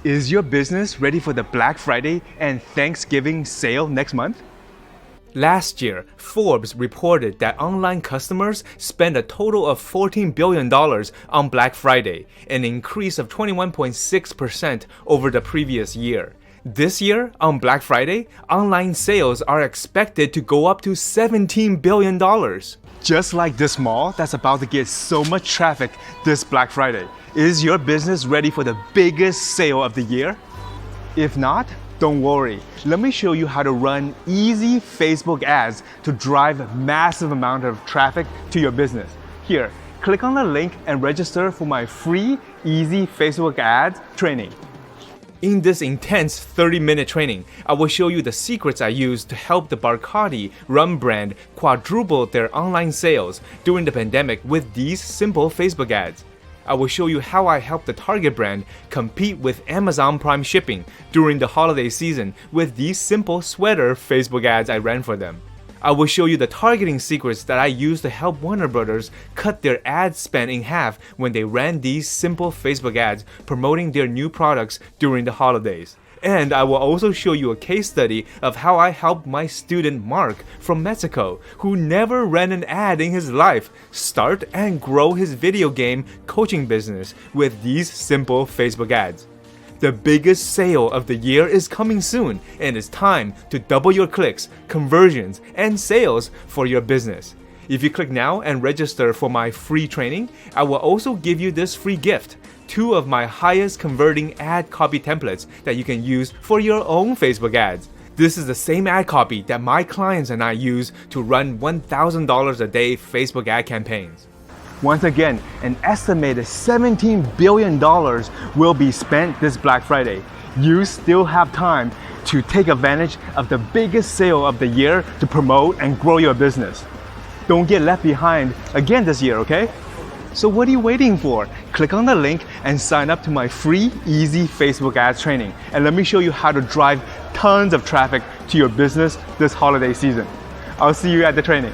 Is your business ready for the Black Friday and Thanksgiving sale next month? Last year, Forbes reported that online customers spent a total of $14 billion on Black Friday, an increase of 21.6% over the previous year. This year, on Black Friday, online sales are expected to go up to $17 billion. Just like this mall that's about to get so much traffic this Black Friday, is your business ready for the biggest sale of the year? If not, don't worry. Let me show you how to run easy Facebook ads to drive massive amount of traffic to your business. Here, click on the link and register for my free easy Facebook ads training. In this intense 30-minute training, I will show you the secrets I used to help the Bacardi rum brand quadruple their online sales during the pandemic with these simple Facebook ads. I will show you how I helped the Target brand compete with Amazon Prime shipping during the holiday season with these simple sweater Facebook ads I ran for them. I will show you the targeting secrets that I used to help Warner Brothers cut their ad spend in half when they ran these simple Facebook ads promoting their new products during the holidays. And I will also show you a case study of how I helped my student Mark from Mexico, who never ran an ad in his life, start and grow his video game coaching business with these simple Facebook ads. The biggest sale of the year is coming soon, and it's time to double your clicks, conversions, and sales for your business. If you click now and register for my free training, I will also give you this free gift: 2 of my highest converting ad copy templates that you can use for your own Facebook ads. This is the same ad copy that my clients and I use to run $1,000 a day Facebook ad campaigns. Once again, an estimated $17 billion will be spent this Black Friday. You still have time to take advantage of the biggest sale of the year to promote and grow your business. Don't get left behind again this year, okay? So what are you waiting for? Click on the link and sign up to my free easy Facebook ads training. And let me show you how to drive tons of traffic to your business this holiday season. I'll see you at the training.